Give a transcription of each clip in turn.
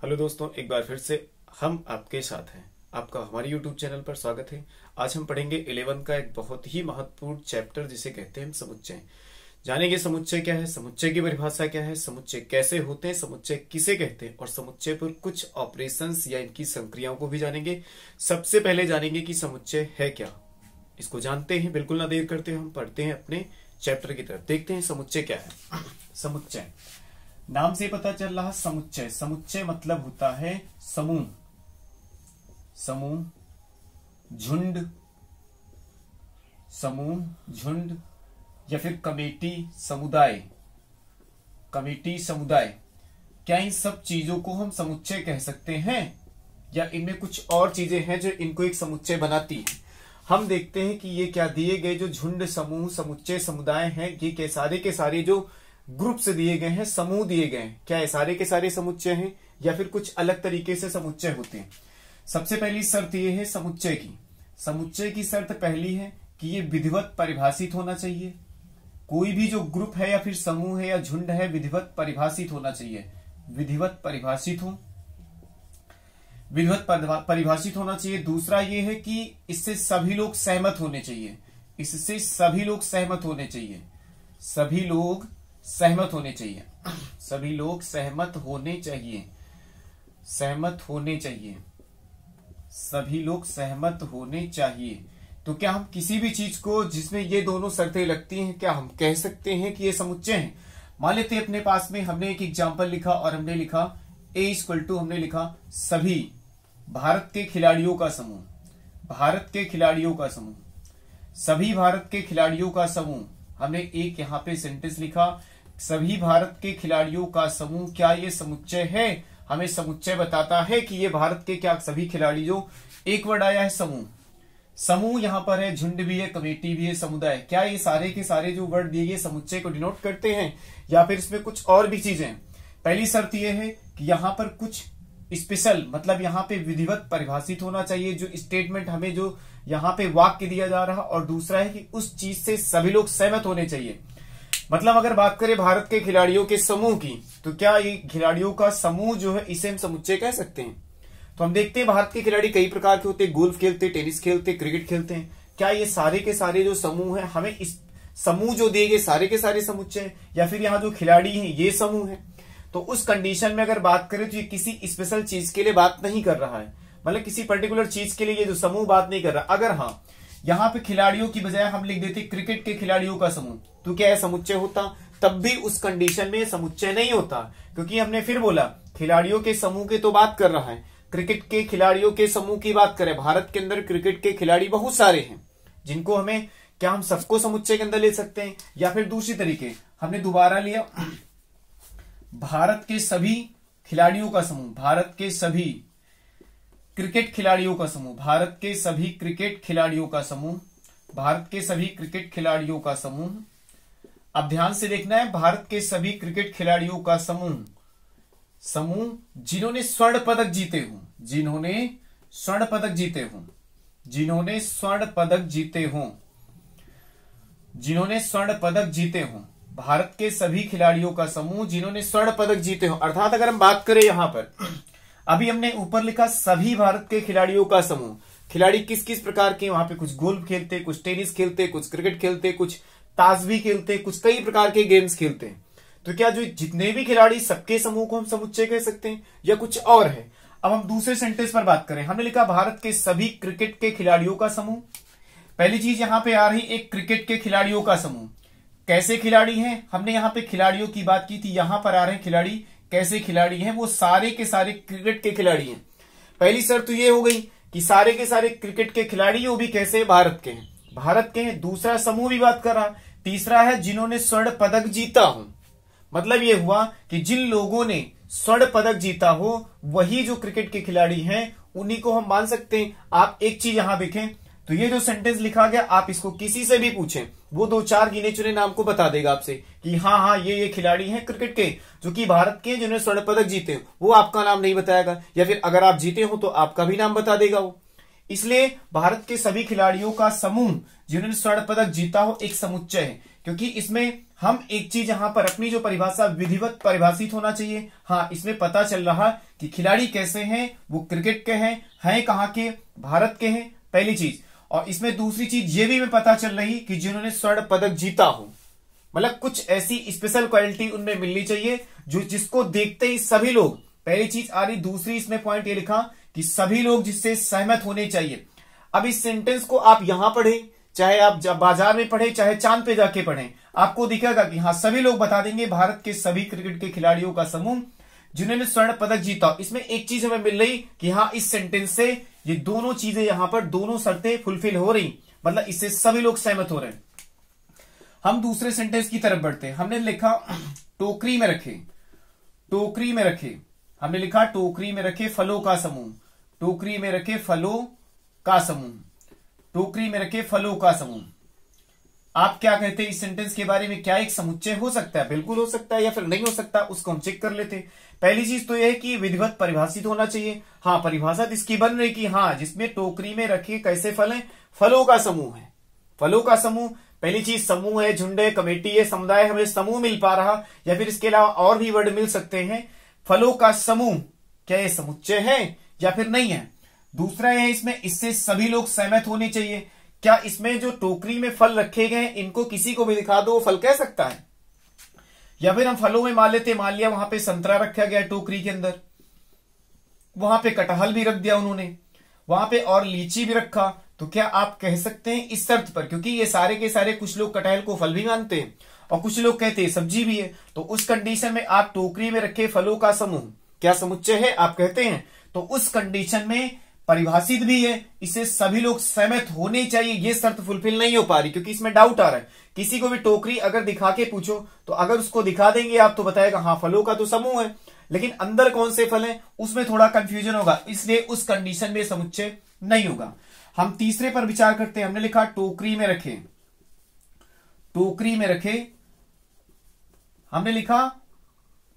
Hello दोस्तों, एक बार फिर से हम आपके साथ हैं। आपका हमारे YouTube चैनल पर स्वागत है। आज हम पढ़ेंगे 11 का एक बहुत ही महत्वपूर्ण चैप्टर जिसे कहते हैं समुच्चय। जानेंगे समुच्चय क्या है, समुच्चय की परिभाषा क्या है, समुच्चय कैसे होते हैं, समुच्चय किसे कहते हैं और समुच्चय पर कुछ ऑपरेशंस या इनकी संक्रियाओं को भी जानेंगे। सबसे पहले जानेंगे कि समुच्चय है क्या। इसको जानते हैं, बिल्कुल ना देर करते हम पढ़ते हैं अपने चैप्टर की तरफ। देखते हैं समुच्चय क्या है। समुच्चय नाम से पता चल रहा, समुच्चय समुच्चय मतलब होता है समूह, समूह, झुंड, समूह, झुंड या फिर कमेटी, समुदाय, कमेटी, समुदाय। क्या इन सब चीजों को हम समुच्चय कह सकते हैं या इनमें कुछ और चीजें हैं जो इनको एक समुच्चय बनाती है। हम देखते हैं कि ये क्या दिए गए जो झुंड, समूह, समुच्चय, समुदाय हैं, ये के सारे जो ग्रुप से दिए गए हैं, समूह दिए गए हैं, क्या ये सारे के सारे समुच्चय हैं या फिर कुछ अलग तरीके से समुच्चय होते हैं। सबसे पहली शर्त ये है समुच्चय की। समुच्चय की शर्त पहली है कि ये विधिवत परिभाषित होना चाहिए। कोई भी जो ग्रुप है या फिर समूह है या झुंड है, विधिवत परिभाषित होना चाहिए। विधिवत परिभाषित हो, विधिवत परिभाषित होना चाहिए। दूसरा ये है कि इससे सभी लोग सहमत होने चाहिए। इससे सभी लोग सहमत होने चाहिए। सभी लोग सहमत होने चाहिए। सभी लोग सहमत होने चाहिए। सहमत होने चाहिए। सभी लोग सहमत होने चाहिए। तो क्या हम किसी भी चीज को जिसमें ये दोनों शर्तें लगती हैं, क्या हम कह सकते हैं कि ये समुच्चय है। मान लेते अपने पास में हमने एक एग्जाम्पल लिखा और हमने लिखा A=, हमने लिखा सभी भारत के खिलाड़ियों का समूह। भारत के खिलाड़ियों का समूह, सभी भारत के खिलाड़ियों का समूह। हमने एक यहां पे सेंटेंस लिखा, सभी भारत के खिलाड़ियों का समूह। क्या ये समुच्चय है। हमें समुच्चय बताता है कि ये भारत के क्या सभी खिलाड़ी, जो एक वर्ड आया है समूह। समूह यहां पर है, झुंड भी है, कमेटी भी है, समुदाय। क्या ये सारे के सारे जो वर्ड दिए गए समुच्चय को डिनोट करते हैं या फिर इसमें कुछ और भी चीजें। पहली शर्त यह है कि यहां पर कुछ स्पेशल, मतलब यहां पे विधिवत परिभाषित होना चाहिए जो स्टेटमेंट हमें, जो यहां पे वाक्य दिया जा रहा। और दूसरा है कि उस चीज से सभी लोग सहमत होने चाहिए। मतलब अगर बात करें भारत के खिलाड़ियों के समूह की, तो क्या ये खिलाड़ियों का समूह जो है इसे हम समुच्चय कह सकते हैं। तो हम देखते हैं भारत के खिलाड़ी कई प्रकार के होते हैं, गोल्फ खेलते, टेनिस खेलते, क्रिकेट खेलते हैं। क्या ये सारे के सारे जो समूह है, हमें इस समूह जो दिए गए सारे के सारे समुच्चय, या फिर यहाँ जो खिलाड़ी हैं ये समूह है। तो उस कंडीशन में अगर बात करें तो ये किसी स्पेशल चीज के लिए बात नहीं कर रहा है, मतलब किसी पर्टिकुलर चीज के लिए ये जो समूह बात नहीं कर रहा। अगर हाँ यहाँ पे खिलाड़ियों की बजाय हम लिख देते क्रिकेट के खिलाड़ियों का समूह, तो क्या यह समुच्चय होता। तब भी उस कंडीशन में समुच्चय नहीं होता, क्योंकि हमने फिर बोला खिलाड़ियों के समूह की तो बात कर रहा है, क्रिकेट के खिलाड़ियों के समूह की बात करें। भारत के अंदर क्रिकेट के खिलाड़ी बहुत सारे हैं, जिनको हमें, क्या हम सबको समुच्चय के अंदर ले सकते हैं। या फिर दूसरी तरीके हमने दोबारा लिया भारत के सभी खिलाड़ियों का समूह, भारत के सभी क्रिकेट खिलाड़ियों का समूह, भारत के सभी क्रिकेट खिलाड़ियों का समूह, भारत के सभी क्रिकेट खिलाड़ियों का समूह। अब ध्यान से देखना है, भारत के सभी क्रिकेट खिलाड़ियों का समूह, समूह जिन्होंने स्वर्ण पदक जीते हों, जिन्होंने स्वर्ण पदक जीते हों, जिन्होंने स्वर्ण पदक जीते हों, जिन्होंने स्वर्ण पदक जीते हों। भारत के सभी खिलाड़ियों का समूह जिन्होंने स्वर्ण पदक जीते हों। अर्थात अगर हम बात करें यहां पर, अभी हमने ऊपर लिखा सभी भारत के खिलाड़ियों का समूह। खिलाड़ी किस किस प्रकार के, वहां पे कुछ गोल्फ खेलते, कुछ टेनिस खेलते, कुछ क्रिकेट खेलते, कुछ ताश भी खेलते, कुछ कई प्रकार के गेम्स खेलते हैं। तो क्या जो जितने भी खिलाड़ी, सबके समूह को हम समुच्चय कह सकते हैं या कुछ और है। अब हम दूसरे सेंटेंस पर बात करें, हमने लिखा भारत के सभी क्रिकेट के खिलाड़ियों का समूह। पहली चीज यहां पे आ रही एक क्रिकेट के खिलाड़ियों का समूह। कैसे खिलाड़ी हैं, हमने यहां पे खिलाड़ियों की बात की थी, यहां पर आ रहे हैं खिलाड़ी। कैसे खिलाड़ी हैं, वो सारे के सारे क्रिकेट के खिलाड़ी हैं। पहली शर्त तो ये हो गई कि सारे के सारे क्रिकेट के खिलाड़ी, वो भी कैसे, भारत के हैं, भारत के हैं। दूसरा समूह भी बात कर रहा। तीसरा है जिन्होंने स्वर्ण पदक जीता हो, मतलब ये हुआ कि जिन लोगों ने स्वर्ण पदक जीता हो वही जो क्रिकेट के खिलाड़ी हैं, उन्हीं को हम मान सकते हैं। आप एक चीज यहां देखें, तो ये जो सेंटेंस लिखा गया, आप इसको किसी से भी पूछें, वो 2-4 गिने चुने नाम को बता देगा आपसे कि हाँ हाँ ये खिलाड़ी हैं क्रिकेट के, जो कि भारत के, जिन्होंने स्वर्ण पदक जीते हो। वो आपका नाम नहीं बताएगा, या फिर अगर आप जीते हो तो आपका भी नाम बता देगा वो। इसलिए भारत के सभी खिलाड़ियों का समूह जिन्होंने स्वर्ण पदक जीता हो एक समुच्चय है। क्योंकि इसमें हम एक चीज यहां पर अपनी जो परिभाषा विधिवत परिभाषित होना चाहिए। हाँ, इसमें पता चल रहा कि खिलाड़ी कैसे हैं, वो क्रिकेट के हैं कहाँ के, भारत के हैं, पहली चीज। और इसमें दूसरी चीज ये भी हमें पता चल रही कि जिन्होंने स्वर्ण पदक जीता हो, मतलब कुछ ऐसी स्पेशल क्वालिटी उनमें मिलनी चाहिए जो जिसको देखते ही सभी लोग, पहली चीज आ रही। दूसरी इसमें पॉइंट ये लिखा कि सभी लोग जिससे सहमत होने चाहिए। अब इस सेंटेंस को आप यहां पढ़े, चाहे आप बाजार में पढ़े, चाहे चांद पे जाके पढ़े, आपको दिखेगा कि हाँ सभी लोग बता देंगे भारत के सभी क्रिकेट के खिलाड़ियों का समूह जिन्होंने स्वर्ण पदक जीता। इसमें एक चीज हमें मिल रही कि हाँ इस सेंटेंस से ये दोनों चीजें यहां पर दोनों शर्तें फुलफिल हो रही, मतलब इससे सभी लोग सहमत हो रहे हैं। हम दूसरे सेंटेंस की तरफ बढ़ते हैं। हमने लिखा टोकरी में रखे, टोकरी में रखे, हमने लिखा टोकरी में रखे फलों का समूह, टोकरी में रखे फलों का समूह, टोकरी में रखे फलों का समूह। आप क्या कहते हैं इस सेंटेंस के बारे में? क्या एक समुच्चय हो सकता है? बिल्कुल हो सकता है, या फिर नहीं हो सकता, उसको हम चेक कर लेते। पहली चीज तो यह है कि विधिवत परिभाषित होना चाहिए। हाँ, परिभाषा इसकी बन रही कि हाँ जिसमें टोकरी में रखे कैसे फल हैं, फलों का समूह है, फलों का समूह। पहली चीज समूह है, झुंड है, कमेटी है, समुदाय, हमें समूह मिल पा रहा, या फिर इसके अलावा और भी वर्ड मिल सकते हैं। फलों का समूह, क्या ये समुच्चय है या फिर नहीं है? दूसरा है इसमें इससे सभी लोग सहमत होने चाहिए। क्या इसमें जो टोकरी में फल रखे गए हैं इनको किसी को भी दिखा दो वो फल कह सकता है? या फिर हम फलों में मान लेते, मान लिया वहां पे संतरा रखा गया टोकरी के अंदर, वहां पे कटहल भी रख दिया उन्होंने, वहां पे और लीची भी रखा, तो क्या आप कह सकते हैं इस शर्त पर? क्योंकि ये सारे के सारे कुछ लोग कटहल को फल भी मानते हैं और कुछ लोग कहते हैं सब्जी भी है, तो उस कंडीशन में आप टोकरी में रखे फलों का समूह क्या समुच्चय है आप कहते हैं? तो उस कंडीशन में परिभाषित भी है, इसे सभी लोग सहमत होने चाहिए, ये शर्त फुलफिल नहीं हो पा रही, क्योंकि इसमें डाउट आ रहा है। किसी को भी टोकरी अगर दिखा के पूछो तो अगर उसको दिखा देंगे आप तो बताएगा हाँ फलों का तो समूह है, लेकिन अंदर कौन से फल हैं उसमें थोड़ा कंफ्यूजन होगा, इसलिए उस कंडीशन में समुच्चय नहीं होगा। हम तीसरे पर विचार करते हैं। हमने लिखा टोकरी में रखे, टोकरी में रखे, हमने लिखा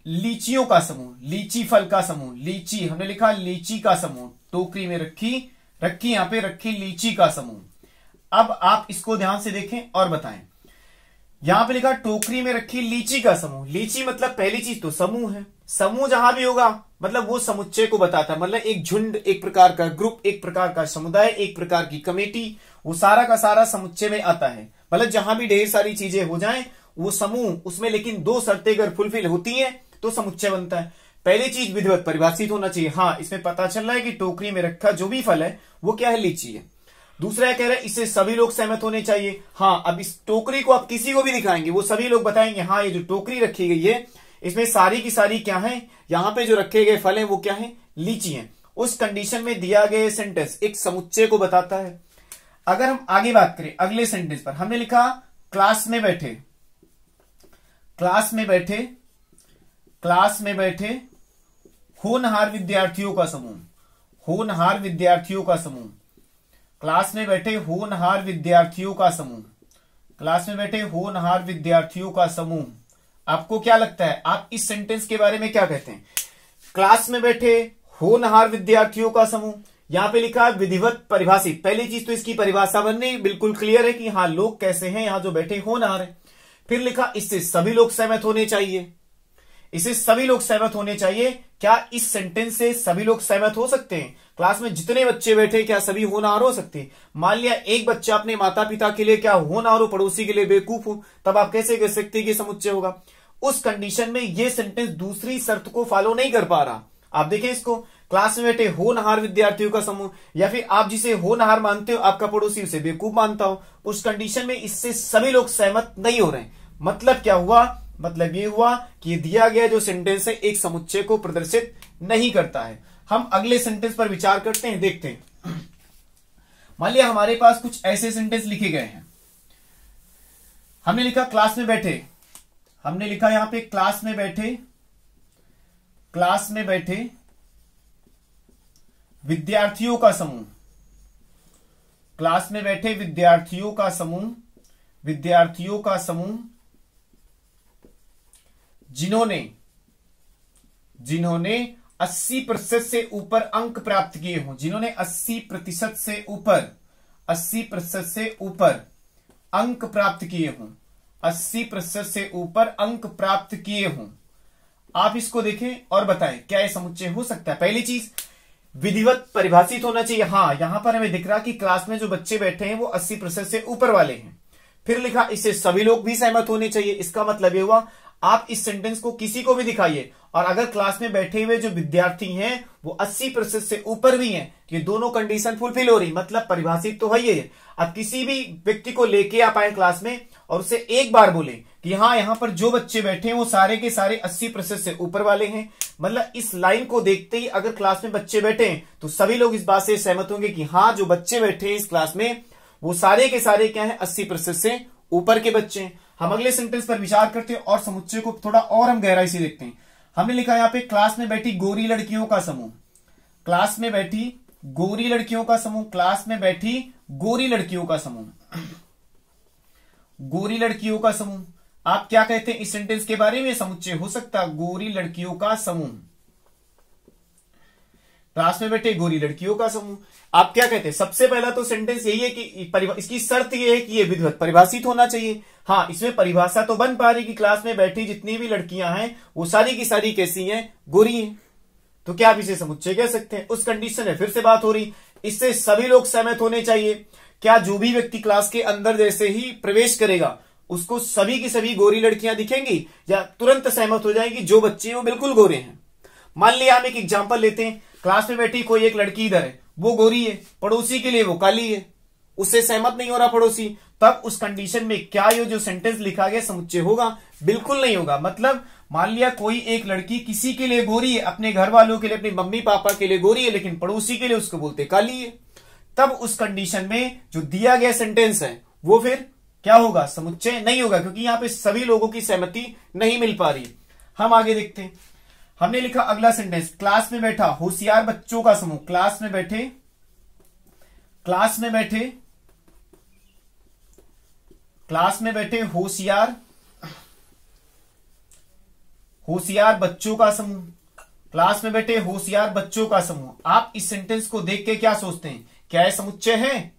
लीचियों का समूह, लीची फल का समूह, लीची, हमने लिखा लीची का समूह, टोकरी में रखी, रखी यहां पे रखी लीची का समूह। अब आप इसको ध्यान से देखें और बताएं। यहां पे लिखा टोकरी में रखी लीची का समूह, लीची मतलब पहली चीज तो समूह है, समूह जहां भी होगा मतलब वो समुच्चय को बताता है, मतलब एक झुंड, एक प्रकार का ग्रुप, एक प्रकार का समुदाय, एक प्रकार की कमेटी, वो सारा का सारा समुच्चय में आता है। मतलब जहां भी ढेर सारी चीजें हो जाएं वो समूह उसमें, लेकिन दो शर्तें अगर फुलफिल होती हैं तो समुच्चय बनता है। पहली चीज विधिवत परिभाषित होना चाहिए। हाँ, इसमें पता चल रहा है कि टोकरी में रखा जो भी फल है वो क्या है, लीची है। दूसरा कह रहा है इससे सभी लोग सहमत होने चाहिए। हाँ, अब इस टोकरी को आप किसी को भी दिखाएंगे वो सभी लोग बताएंगे हाँ ये जो टोकरी रखी गई है इसमें सारी की सारी क्या है, यहाँ पे जो रखे गए फल है वो क्या है, लीची है। उस कंडीशन में दिया गया सेंटेंस एक समुच्चय को बताता है। अगर हम आगे बात करें अगले सेंटेंस पर, हमने लिखा क्लास में बैठे, क्लास में बैठे, क्लास में बैठे होनहार विद्यार्थियों का समूह, होनहार विद्यार्थियों का समूह, क्लास में बैठे होनहार विद्यार्थियों का समूह, क्लास में बैठे होनहार विद्यार्थियों का समूह। आपको क्या लगता है, आप इस सेंटेंस के बारे में क्या कहते हैं? क्लास में बैठे होनहार विद्यार्थियों का समूह, यहां पे लिखा विधिवत परिभाषित। पहली चीज तो इसकी परिभाषा बननी बिल्कुल क्लियर है कि हाँ लोग कैसे हैं, यहां जो बैठे होनहार है। फिर लिखा इससे सभी लोग सहमत होने चाहिए, इसे सभी लोग सहमत होने चाहिए। क्या इस सेंटेंस से सभी लोग सहमत हो सकते हैं? क्लास में जितने बच्चे बैठे क्या सभी होनहार हो सकते हैं? मान लिया एक बच्चा अपने माता पिता के लिए क्या होनहार हो, पड़ोसी के लिए बेवकूफ हो, तब आप कैसे कह सकते हैं कि समुच्चय होगा? उस कंडीशन में ये सेंटेंस दूसरी शर्त को फॉलो नहीं कर पा रहा। आप देखें इसको, क्लास में बैठे होनहार विद्यार्थियों का समूह, या फिर आप जिसे होनहार मानते हो आपका पड़ोसी उसे बेवकूफ मानता हो, उस कंडीशन में इससे सभी लोग सहमत नहीं हो रहे। मतलब क्या हुआ? मतलब ये हुआ कि दिया गया जो सेंटेंस है एक समुच्चय को प्रदर्शित नहीं करता है। हम अगले सेंटेंस पर विचार करते हैं, देखते हैं। मान लिया हमारे पास कुछ ऐसे सेंटेंस लिखे गए हैं। हमने लिखा क्लास में बैठे, हमने लिखा यहां पे क्लास में बैठे, क्लास में बैठे विद्यार्थियों का समूह, क्लास में बैठे विद्यार्थियों का समूह, विद्यार्थियों का समूह जिन्होंने 80% से ऊपर अंक प्राप्त किए हों, जिन्होंने 80% से ऊपर, 80% से ऊपर अंक प्राप्त किए हों, 80% से ऊपर अंक प्राप्त किए हों। आप इसको देखें और बताएं क्या यह समुच्चय हो सकता है। पहली चीज, विधिवत परिभाषित होना चाहिए। हाँ, यहां पर हमें दिख रहा कि क्लास में जो बच्चे बैठे हैं वो 80% से ऊपर वाले हैं। फिर लिखा इससे सभी लोग भी सहमत होने चाहिए। इसका मतलब ये हुआ आप इस सेंटेंस को किसी को भी दिखाइए और अगर क्लास में बैठे हुए जो विद्यार्थी हैं वो 80% से ऊपर भी हैं, ये दोनों कंडीशन फुलफिल हो रही, मतलब परिभाषित तो है ही है। अब किसी भी व्यक्ति को लेके आप आए क्लास में और उससे एक बार बोले कि हाँ यहां पर जो बच्चे बैठे हैं वो सारे के सारे 80% से ऊपर वाले हैं, मतलब इस लाइन को देखते ही अगर क्लास में बच्चे बैठे हैं तो सभी लोग इस बात से सहमत होंगे कि हाँ जो बच्चे बैठे हैं इस क्लास में वो सारे के सारे क्या है 80% से ऊपर के बच्चे हैं। हम अगले सेंटेंस पर विचार करते हैं और समुच्चय को थोड़ा और हम गहराई से देखते हैं। हमने लिखा यहाँ पे क्लास में बैठी गोरी लड़कियों का समूह, क्लास में बैठी गोरी लड़कियों का समूह, क्लास में बैठी गोरी लड़कियों का समूह, गोरी लड़कियों का समूह। आप क्या कहते हैं इस सेंटेंस के बारे में? समुच्चय हो सकता है गोरी लड़कियों का समूह, क्लास में बैठे गोरी लड़कियों का समूह। आप क्या कहते हैं? सबसे पहला तो सेंटेंस यही है कि इसकी शर्त यह है कि यह विधिवत परिभाषित होना चाहिए। हाँ, इसमें परिभाषा तो बन पा रही कि क्लास में बैठी जितनी भी लड़कियां हैं वो सारी की सारी कैसी हैं? गोरी हैं। तो क्या आप इसे समुच्चय कह सकते हैं? उस कंडीशन में फिर से बात हो रही, इससे सभी लोग सहमत होने चाहिए। क्या जो भी व्यक्ति क्लास के अंदर जैसे ही प्रवेश करेगा उसको सभी की सभी गोरी लड़कियां दिखेंगी या तुरंत सहमत हो जाएंगी जो बच्चे हैं वो बिल्कुल गोरे हैं? मान लिया हम एक एग्जाम्पल लेते हैं, क्लास में बैठी कोई एक लड़की इधर है, वो गोरी है, पड़ोसी के लिए वो काली है, उससे सहमत नहीं हो रहा पड़ोसी, तब उस कंडीशन में क्या ये जो सेंटेंस लिखा गया समुच्चय होगा? बिल्कुल नहीं होगा। मतलब मान लिया कोई एक लड़की किसी के लिए गोरी है, अपने घर वालों के लिए, अपने मम्मी पापा के लिए गोरी है, लेकिन पड़ोसी के लिए उसको बोलते काली है, तब उस कंडीशन में जो दिया गया सेंटेंस है वो फिर क्या होगा? समुच्चय नहीं होगा, क्योंकि यहां पे सभी लोगों की सहमति नहीं मिल पा रही। हम आगे देखते हैं। हमने लिखा अगला सेंटेंस, क्लास में बैठा होशियार बच्चों का समूह, क्लास में बैठे होशियार बच्चों का समूह, क्लास में बैठे होशियार बच्चों का समूह। आप इस सेंटेंस को देख के क्या सोचते हैं? क्या यह समुच्चय है?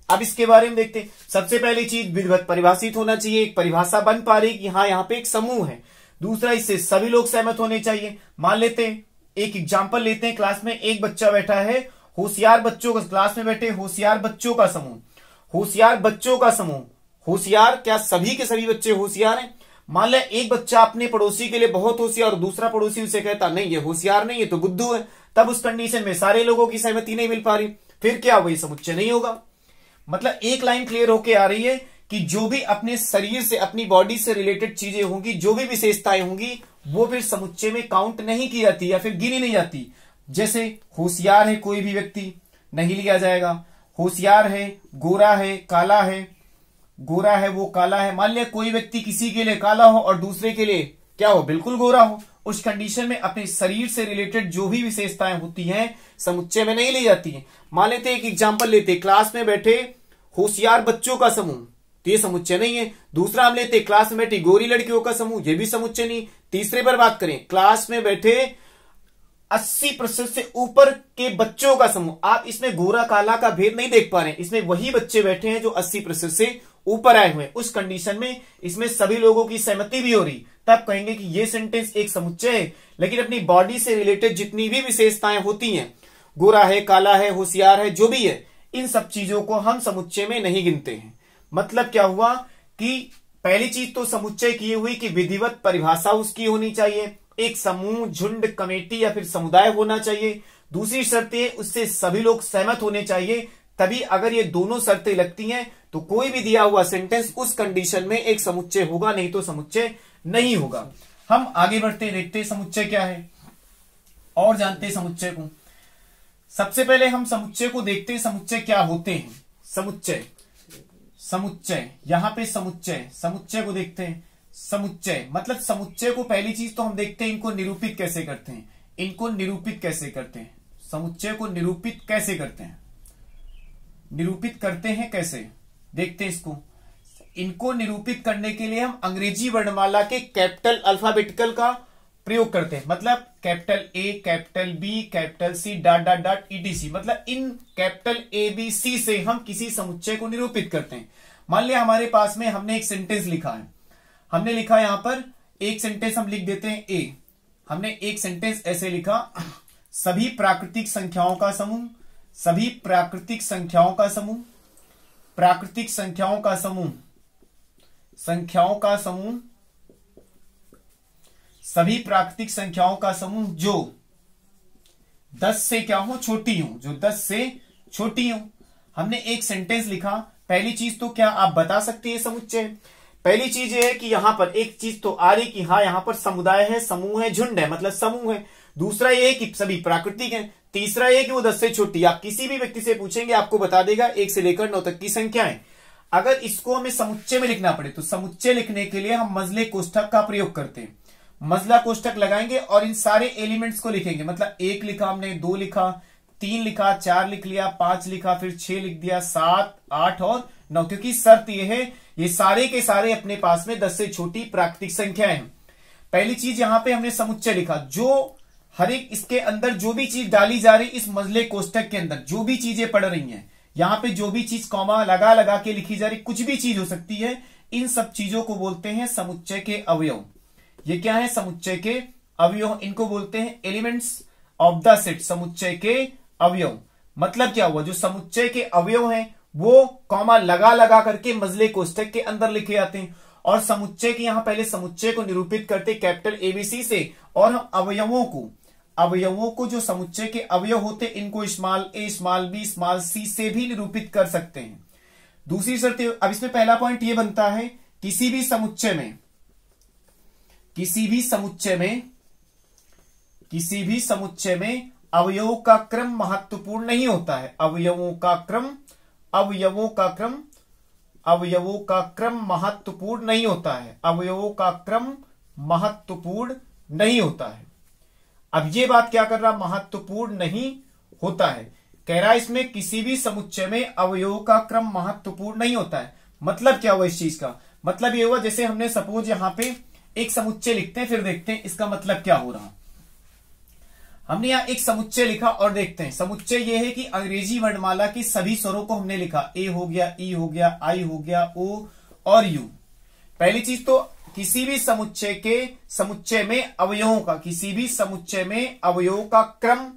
अब इसके बारे में देखते हैं। सबसे पहली चीज, विधिवत परिभाषित होना चाहिए, एक परिभाषा बन पा रही कि हाँ यहाँ पे एक समूह है। दूसरा, इससे सभी लोग सहमत होने चाहिए। मान लेते हैं, एक एग्जाम्पल लेते हैं, क्लास में एक बच्चा बैठा है, होशियार बच्चों का, क्लास में बैठे होशियार बच्चों का समूह, होशियार बच्चों का समूह। होशियार, क्या सभी के सभी बच्चे होशियार हैं? मान ले एक बच्चा अपने पड़ोसी के लिए बहुत होशियार और दूसरा पड़ोसी उसे कहता नहीं ये होशियार नहीं, ये तो बुद्धू है, तब उस कंडीशन में सारे लोगों की सहमति नहीं मिल पा रही, फिर क्या वही समुच्चय नहीं होगा। मतलब एक लाइन क्लियर होके आ रही है कि जो भी अपने शरीर से, अपनी बॉडी से रिलेटेड चीजें होंगी, जो भी विशेषताएं होंगी, वो फिर समुच्चय में काउंट नहीं की जाती या फिर गिनी नहीं जाती। जैसे होशियार है कोई भी व्यक्ति, नहीं लिया जाएगा। होशियार है, गोरा है, काला है, गोरा है वो काला है। मान लिया कोई व्यक्ति किसी के लिए काला हो और दूसरे के लिए क्या हो? बिल्कुल गोरा हो, उस कंडीशन में अपने शरीर से रिलेटेड जो भी विशेषताएं होती हैं समुच्चय में नहीं ली जाती हैं। मान लेते एक एग्जाम्पल लेते, क्लास में बैठे होशियार बच्चों का समूह, तो ये समुच्चय नहीं है। दूसरा हम लेते क्लास में बैठी गोरी लड़कियों का समूह, ये भी समुच्चय नहीं। तीसरे पर बात करें, क्लास में बैठे 80% से ऊपर के बच्चों का समूह। आप इसमें गोरा काला का भेद नहीं देख पा रहे हैं, इसमें वही बच्चे बैठे हैं जो 80% से ऊपर आए हुए हैं। उस कंडीशन में इसमें सभी लोगों की सहमति भी हो रही, तब कहेंगे कि ये सेंटेंस एक समुच्चय है। लेकिन अपनी बॉडी से रिलेटेड जितनी भी विशेषताएं होती हैं, गोरा है, काला है, होशियार है, जो भी है, इन सब चीजों को हम समुच्चय में नहीं गिनते हैं। मतलब क्या हुआ कि पहली चीज तो समुच्चय की हुई कि विधिवत परिभाषा उसकी होनी चाहिए, एक समूह, झुंड, कमेटी या फिर समुदाय होना चाहिए। दूसरी शर्त है उससे सभी लोग सहमत होने चाहिए। तभी अगर ये दोनों शर्तें लगती हैं तो कोई भी दिया हुआ सेंटेंस उस कंडीशन में एक समुच्चय होगा, नहीं तो समुच्चय नहीं होगा। हम आगे बढ़ते देखते हैं समुच्चय क्या है और जानते हैं समुच्चय को। सबसे पहले हम समुच्चय को देखते हैं, समुच्चय क्या होते हैं। समुच्चय यहां पे समुच्चय को देखते हैं। समुच्चय मतलब समुच्चय को पहली चीज तो हम देखते हैं इनको निरूपित कैसे करते हैं। समुच्चय को निरूपित कैसे करते हैं, निरूपित करते हैं कैसे, देखते हैं इसको। इनको निरूपित करने के लिए हम अंग्रेजी वर्णमाला के कैपिटल अल्फाबेटिकल का प्रयोग करते हैं। मतलब capital A, capital B, capital C, dot dot dot etc. मतलब इन कैपिटल ए बी सी से हम किसी समुच्चय को निरूपित करते हैं। मान लिया हमारे पास में हमने एक सेंटेंस लिखा है, हमने लिखा यहां पर एक सेंटेंस हम लिख देते हैं ए। हमने एक सेंटेंस ऐसे लिखा, सभी प्राकृतिक संख्याओं का समूह, सभी प्राकृतिक संख्याओं का समूह, प्राकृतिक संख्याओं का समूह, संख्याओं का समूह, सभी प्राकृतिक संख्याओं का समूह जो 10 से क्या हो, छोटी हो, जो 10 से छोटी हो। हमने एक सेंटेंस लिखा। पहली चीज तो क्या आप बता सकते हैं समुच्चय? पहली चीज ये है कि यहां पर एक चीज तो आ रही कि हाँ यहां पर समुदाय है, समूह है, झुंड है, मतलब समूह है। दूसरा ये है कि सभी प्राकृतिक है। तीसरा ये कि वो 10 से छोटी। आप किसी भी व्यक्ति से पूछेंगे आपको बता देगा 1 से लेकर 9 तक की संख्या है। अगर इसको हमें समुच्चय में लिखना पड़े तो समुच्चय लिखने के लिए हम मजले कोष्ठक का प्रयोग करते हैं। मजला कोष्ठक लगाएंगे और इन सारे एलिमेंट्स को लिखेंगे। मतलब 1 लिखा हमने, 2 लिखा, 3 लिखा, 4 लिख लिया, 5 लिखा, फिर 6 लिख दिया, 7, 8 और 9, क्योंकि शर्त यह है ये सारे के सारे अपने पास में 10 से छोटी प्राकृतिक संख्याएं हैं। पहली चीज यहां पे हमने समुच्चय लिखा। जो हर एक इसके अंदर जो भी चीज डाली जा रही, इस मजले कोष्ठक के अंदर जो भी चीजें पड़ रही हैं, यहां पे जो भी चीज कॉमा लगा लगा के लिखी जा रही, कुछ भी चीज हो सकती है, इन सब चीजों को बोलते हैं समुच्चय के अवयव। ये क्या है? समुच्चय के अवयव। इनको बोलते हैं एलिमेंट्स ऑफ द सेट, समुच्चय के अवयव। मतलब क्या हुआ? जो समुच्चय के अवयव हैं वो कॉमा लगा लगा करके मजले कोष्ठक के अंदर लिखे जाते हैं। और समुच्चय के यहां पहले समुच्चय को निरूपित करते कैपिटल ABC से, और हम अवयवों को जो समुच्चय के अवयव होते इनको small a, small b, small c से भी निरूपित कर सकते हैं। दूसरी शर्त, अब इसमें पहला पॉइंट ये बनता है किसी भी समुच्चय में अवयवों का क्रम महत्वपूर्ण नहीं होता है। अवयवों का क्रम महत्वपूर्ण नहीं होता है। अवयवों का क्रम महत्वपूर्ण नहीं होता है। अब ये बात क्या कर रहा? महत्वपूर्ण नहीं होता है। कह रहा है इसमें किसी भी समुच्चय में अवयवों का क्रम महत्वपूर्ण नहीं होता है। मतलब क्या हुआ इस चीज का? मतलब ये हुआ जैसे हमने सपोज यहां पे एक समुच्चय लिखते हैं, फिर देखते हैं इसका मतलब क्या हो रहा। हमने यहां एक समुच्चय लिखा और देखते हैं। समुच्चय ये है कि अंग्रेजी वर्णमाला के सभी स्वरों को हमने लिखा। ए हो गया, ई हो गया, आई हो गया, ओ और यू। पहली चीज तो किसी भी समुच्चय में अवयवों का क्रम,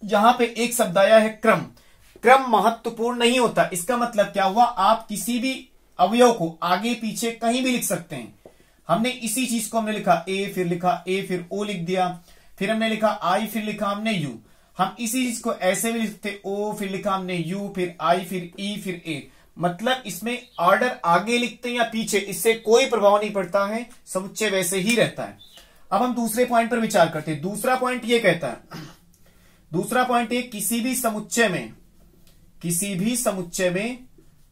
यहां पे एक शब्द आया है क्रम महत्वपूर्ण नहीं होता। इसका मतलब क्या हुआ? आप किसी भी अवयव को आगे पीछे कहीं भी लिख सकते हैं। हमने इसी चीज को हमने लिखा ए, फिर लिखा ए, फिर ओ लिख दिया, फिर हमने लिखा आई, फिर लिखा हमने यू। हम इसी चीज को ऐसे भी लिखते ओ, फिर लिखा हमने यू, फिर आई, फिर ई, फिर ए। मतलब इसमें ऑर्डर आगे लिखते हैं या पीछे, इससे कोई प्रभाव नहीं पड़ता है, समुच्चय वैसे ही रहता है। अब हम दूसरे पॉइंट पर विचार करते हैं। दूसरा पॉइंट ये कहता है, दूसरा पॉइंट ये किसी भी समुच्चय में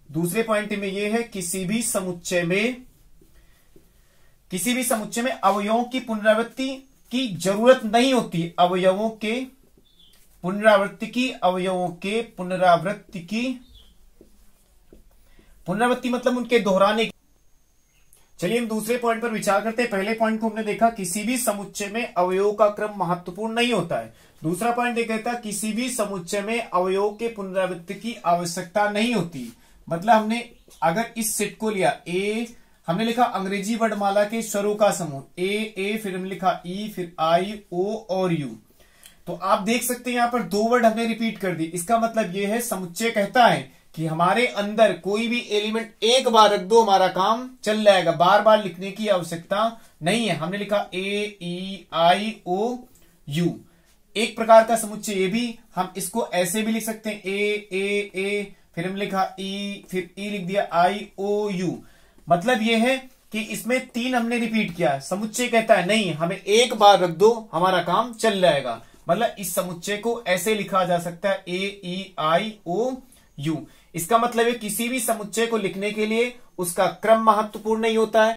दूसरे पॉइंट में ये है किसी भी समुच्चय में अवयवों की पुनरावृत्ति की जरूरत नहीं होती। पुनरावृत्ति मतलब उनके दोहराने की। चलिए हम दूसरे पॉइंट पर विचार करते हैं। पहले पॉइंट को हमने देखा किसी भी समुच्चय में अवयवों का क्रम महत्वपूर्ण नहीं होता है। दूसरा पॉइंट ये कहता है किसी भी समुच्चय में अवयवों के पुनरावृत्ति की आवश्यकता नहीं होती। मतलब हमने अगर इस सेट को लिया ए, हमने लिखा अंग्रेजी वर्णमाला के स्वरों का समूह ए, फिर हमने लिखा ई, फिर आई, ओ और यू। तो आप देख सकते हैं यहां पर 2 वर्ड हमने रिपीट कर दी। इसका मतलब यह है समुच्चय कहता है कि हमारे अंदर कोई भी एलिमेंट एक बार रख दो हमारा काम चल जाएगा, बार बार लिखने की आवश्यकता नहीं है। हमने लिखा ए, ई, आई, ओ, यू। एक प्रकार का समुच्चय ये भी, हम इसको ऐसे भी लिख सकते हैं ए, फिर हमने लिखा ई, फिर ई लिख दिया, आई, ओ, यू। मतलब ये है कि इसमें 3 हमने रिपीट किया। समुच्चय कहता है नहीं, हमें एक बार रख दो हमारा काम चल जाएगा। मतलब इस समुच्चय को ऐसे लिखा जा सकता है ए, ई, आई, ओ, यू। इसका मतलब है किसी भी समुच्चय को लिखने के लिए उसका क्रम महत्वपूर्ण नहीं होता है,